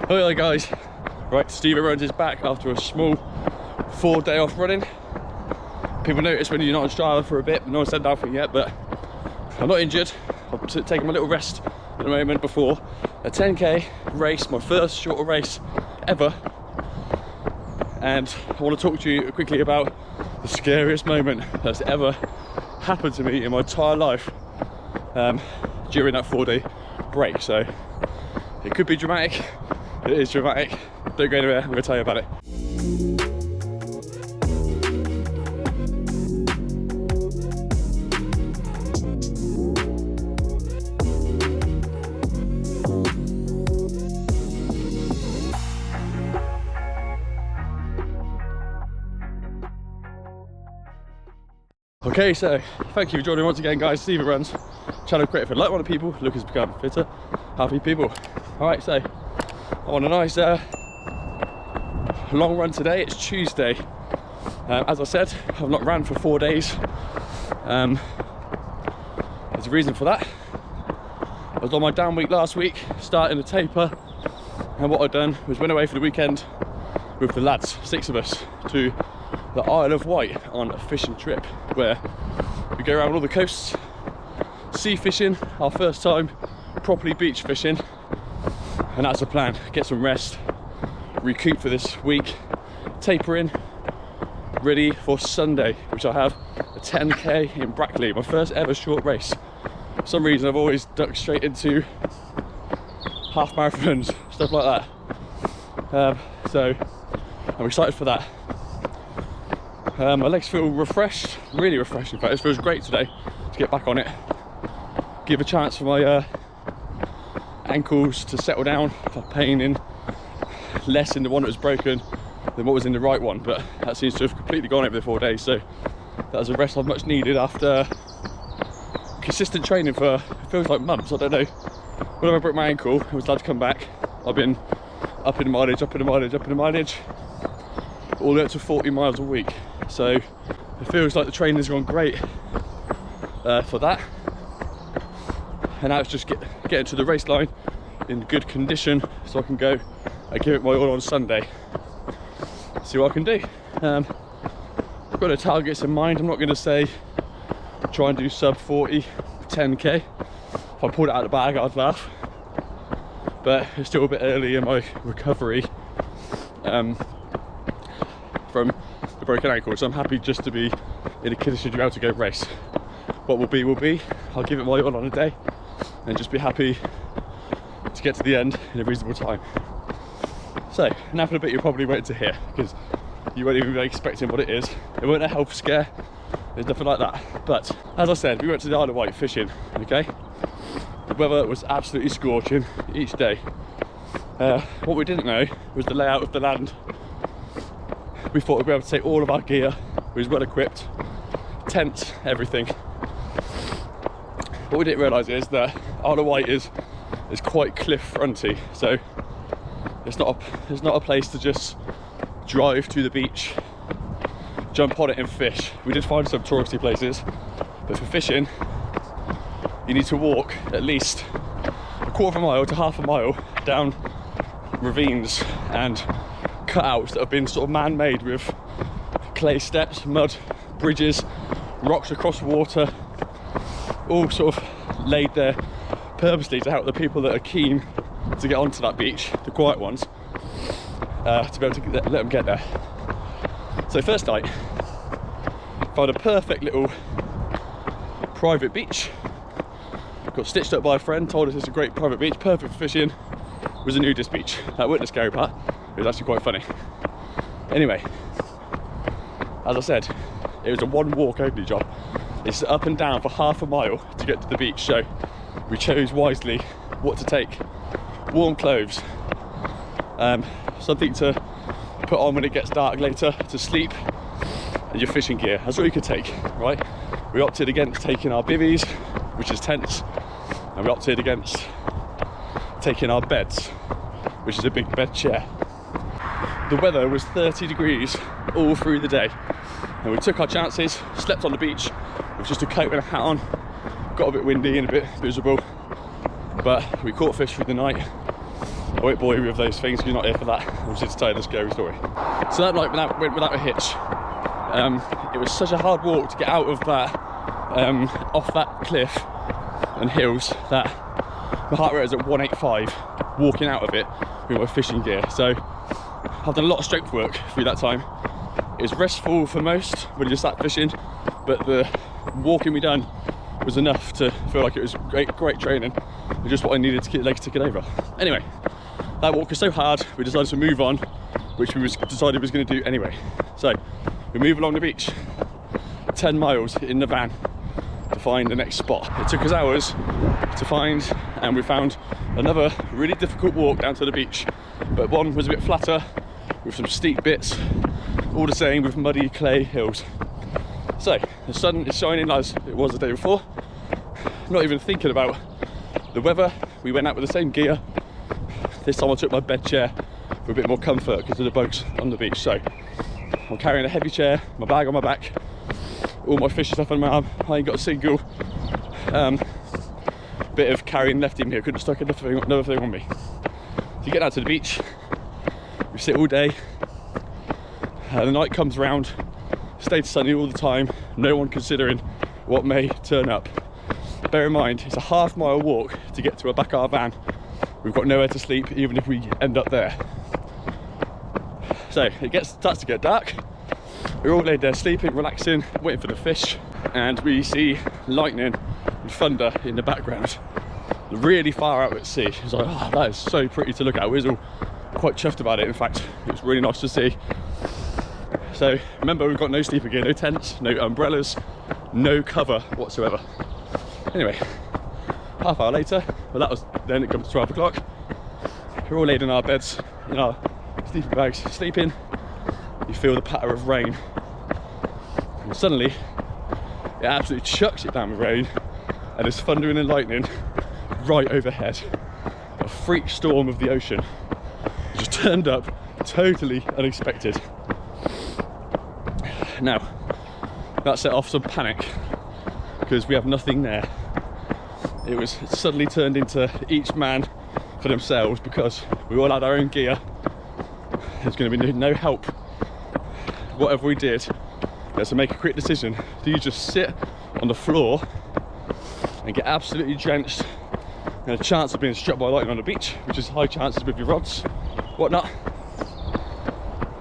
Hi guys, right, Stevo runs is back after a small 4-day off running. People notice when you're not on Strava for a bit, no one said nothing yet, but I'm not injured. I'm taking my little rest at the moment before a 10k race, my first shorter race ever. And I want to talk to you quickly about the scariest moment that's ever happened to me in my entire life during that 4-day break. So it could be dramatic. It is dramatic. Don't go anywhere, I'm going to tell you about it. Okay, so thank you for joining once again, guys. Stevo Runs, channel created for like-minded people looking to become fitter, happy people. Alright, so I'm on a nice long run today. It's Tuesday. As I said, I've not ran for 4 days. There's a reason for that. I was on my down week last week, starting a taper, and what I'd done was went away for the weekend with the lads, 6 of us, to the Isle of Wight on a fishing trip where we go around all the coasts, sea fishing, our first time properly beach fishing, and that's the plan. Get some rest, recoup for this week, taper in, ready for Sunday, which I have a 10k in Brackley, my first ever short race. For some reason I've always ducked straight into half marathons, stuff like that. So I'm excited for that. My legs feel refreshed, really refreshed in fact. It feels great today to get back on it. Give a chance for my ankles to settle down. I've pain in less in the one that was broken than what was in the right one, but that seems to have completely gone over the 4 days, so that was a rest I've much needed after consistent training for, it feels like months. I don't know, when I broke my ankle I was glad to come back. I've been up in mileage, up in mileage, up in mileage, all the way up to 40 miles a week. So it feels like the training's gone great for that. And now it's just getting to the race line in good condition so I can go and give it my all on Sunday. See what I can do. I've got no targets in mind. I'm not going to say try and do sub 40, 10k. If I pulled it out of the bag, I'd laugh. But it's still a bit early in my recovery from the broken ankle, so I'm happy just to be in a condition to be able to go race. What will be will be. I'll give it my all on a day and just be happy to get to the end in a reasonable time. So now for a bit you're probably waiting to hear, because you won't even be expecting what it is. It weren't a health scare, there's nothing like that. But as I said, we went to the Isle of Wight fishing, okay? The weather was absolutely scorching each day. What we didn't know was the layout of the land. We thought we'd be able to take all of our gear, we was well equipped, tents, everything. What we didn't realise is that Isle of Wight is quite cliff fronty, so it's not a place to just drive to the beach, jump on it and fish. We did find some touristy places, but for fishing you need to walk at least a quarter of a mile to half a mile down ravines and cutouts that have been sort of man-made with clay steps, mud, bridges, rocks across water, all sort of laid there purposely to help the people that are keen to get onto that beach, the quiet ones, to be able to let them get there. So first night, found a perfect little private beach. Got stitched up by a friend, told us it's a great private beach, perfect for fishing. It was a nudist beach. That wasn't the scary part, it was actually quite funny. Anyway, as I said, it was a one walk only job. It's up and down for half a mile to get to the beach, so we chose wisely what to take. Warm clothes, something to put on when it gets dark later to sleep, and your fishing gear. That's all you could take, right? We opted against taking our bivvies, which is tents, and we opted against taking our beds, which is a big bed chair. The weather was 30 degrees all through the day, and we took our chances, slept on the beach with just a coat and a hat on. Got a bit windy and a bit miserable, but we caught fish through the night, I won't bore you with those things, you're not here for that. I'm just to tell you the scary story. So that night went without a hitch. It was such a hard walk to get out of that, off that cliff and hills, that my heart rate was at 185 walking out of it with my fishing gear. So I've done a lot of strength work through that time. It was restful for most when you just sat fishing, but the walking we done was enough to feel like it was great training, and just what I needed to get legs to get over. Anyway, that walk was so hard, we decided to move on, which we decided was going to do anyway. So we move along the beach, 10 miles in the van to find the next spot. It took us hours to find, and we found another really difficult walk down to the beach, but one was a bit flatter with some steep bits, all the same with muddy clay hills. So the sun is shining as it was the day before, not even thinking about the weather. We went out with the same gear. This time I took my bed chair for a bit more comfort because of the bugs on the beach. So I'm carrying a heavy chair, my bag on my back, all my fishing stuff on my arm. I ain't got a single bit of carrying left in me. I couldn't have stuck another thing on me. So you get out to the beach, we sit all day, the night comes around, stayed sunny all the time, no one considering what may turn up. Bear in mind, it's a half-mile walk to get to the back of our van. We've got nowhere to sleep, even if we end up there. So it starts to get dark. We're all laid there sleeping, relaxing, waiting for the fish, and we see lightning and thunder in the background, really far out at sea. It's like, oh, that is so pretty to look at. We was all quite chuffed about it. In fact, it was really nice to see. So remember, we've got no sleeping gear, no tents, no umbrellas, no cover whatsoever. Anyway, half hour later, well, that was then, it comes to 12 o'clock. We're all laid in our beds, in our sleeping bags, sleeping. You feel the patter of rain, and suddenly it absolutely chucks it down with rain, and there's thundering and lightning right overhead. A freak storm of the ocean just turned up, totally unexpected. Now that set off some panic because we have nothing there. It suddenly turned into each man for themselves because we all had our own gear. There's going to be no help. Whatever we did, we had to make a quick decision. Do you just sit on the floor and get absolutely drenched and a chance of being struck by lightning on the beach, which is high chances with your rods, whatnot,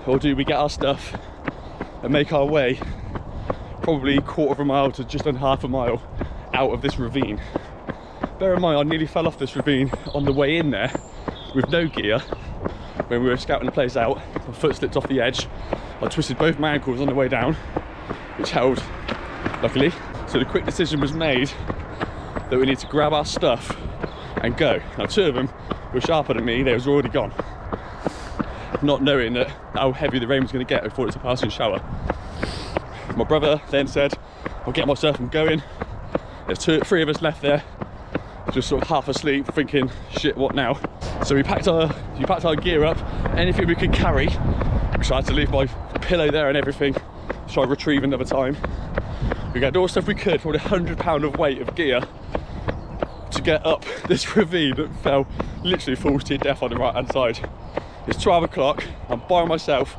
or do we get our stuff and make our way probably 1/4 of a mile to just under half a mile out of this ravine? Bear in mind, I nearly fell off this ravine on the way in there with no gear. When we were scouting the place out, my foot slipped off the edge. I twisted both my ankles on the way down, which held, luckily. So the quick decision was made that we need to grab our stuff and go. Now 2 of them were sharper than me, they was already gone. Not knowing that how heavy the rain was going to get before it's a passing shower. My brother then said, I'll get myself and going. There's 3 of us left there, just sort of half asleep, thinking, shit, what now? So we packed our gear up, anything we could carry, which I had to leave my pillow there and everything, so I retrieve another time. We got all the stuff we could, probably 100 pound of weight of gear to get up this ravine that fell, literally falls to your death on the right hand side. It's 12 o'clock, I'm by myself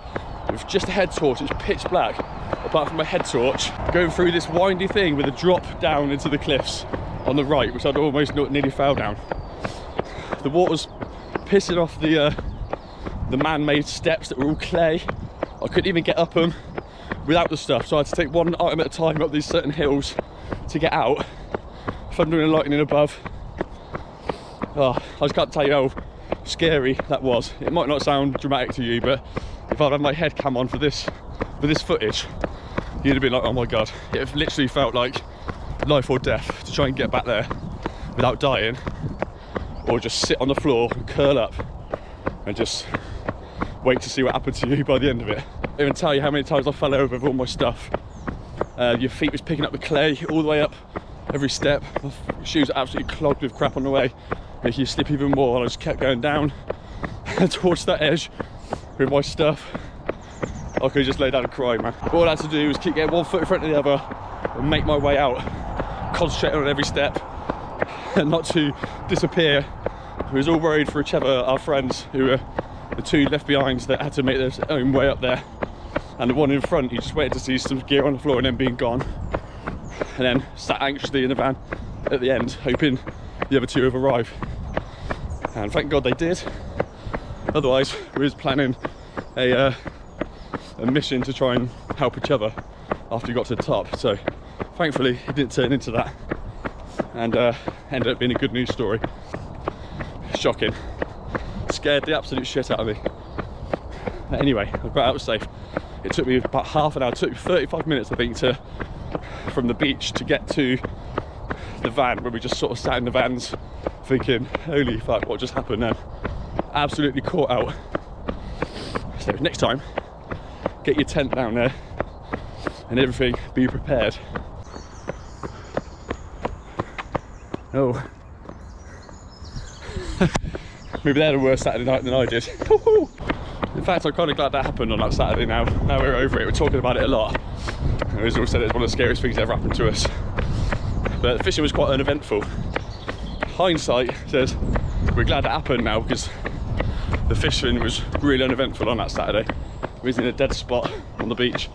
with just a head torch, it's pitch black, apart from my head torch, going through this windy thing with a drop down into the cliffs on the right, which I'd almost nearly fell down. The water's pissing off the man-made steps that were all clay. I couldn't even get up them without the stuff, so I had to take one item at a time up these certain hills to get out. Thundering and lightning above. Oh, I just can't tell you how scary that was. It might not sound dramatic to you, but if I'd had my head cam on for this footage, you'd have been like, oh my god. It literally felt like life or death to try and get back there without dying, or just sit on the floor and curl up and just wait to see what happened to you by the end of it. I can't even tell you how many times I fell over with all my stuff. Your feet was picking up the clay all the way up every step. My shoes are absolutely clogged with crap on the way, making you slip even more, and I just kept going down towards that edge with my stuff. I could just lay down and cry, man. All I had to do was keep getting one foot in front of the other and make my way out, concentrating on every step and not to disappear We was all worried for each other, our friends, who were the two left behinds that had to make their own way up there. And the one in front, he just waited to see some gear on the floor and then being gone. And then sat anxiously in the van at the end, hoping the other two would arrive. And thank God they did. Otherwise, we was planning a mission to try and help each other after we got to the top. So thankfully, it didn't turn into that. And ended up being a good news story. Shocking. Scared the absolute shit out of me. But anyway, I got out safe. It took me about half an hour, it took me 35 minutes I think from the beach to get to the van, where we just sort of sat in the vans thinking, holy fuck, what just happened then? Absolutely caught out. So next time, get your tent down there and everything, be prepared. Oh. Maybe they had a worse Saturday night than I did. In fact, I'm kind of glad that happened on that Saturday now. Now we're over it, we're talking about it a lot. And as all said, it's one of the scariest things that ever happened to us. But the fishing was quite uneventful. Hindsight says we're glad that happened now, because the fishing was really uneventful on that Saturday. We was in a dead spot on the beach,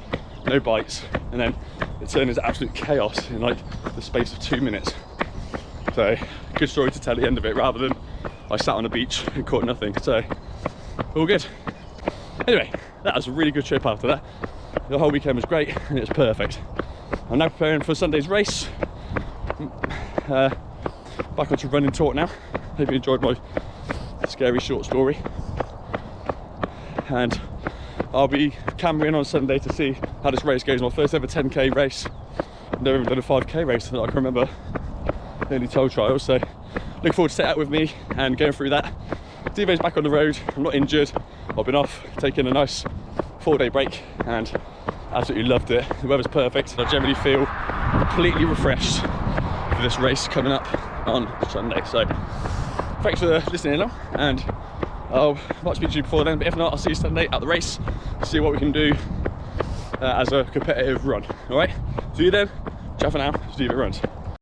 no bites, and then it turned into absolute chaos in like the space of 2 minutes. So, good story to tell at the end of it, rather than I sat on the beach and caught nothing. So, all good. Anyway, that was a really good trip after that. The whole weekend was great and it was perfect. I'm now preparing for Sunday's race. Back onto running talk now. Hope you enjoyed my scary short story. And I'll be cameraing on Sunday to see how this race goes. My first ever 10k race. I've never even done a 5k race that I can remember. Nearly 12 trials, so looking forward to set out with me and going through that. Stevo's back on the road. I'm not injured. I've been off, taking a nice 4-day break and absolutely loved it. The weather's perfect. I generally feel completely refreshed for this race coming up on Sunday. So thanks for listening along, and I might speak to you before then, but if not, I'll see you Sunday at the race, see what we can do as a competitive run. All right, see you then. Ciao for now. Stevo runs.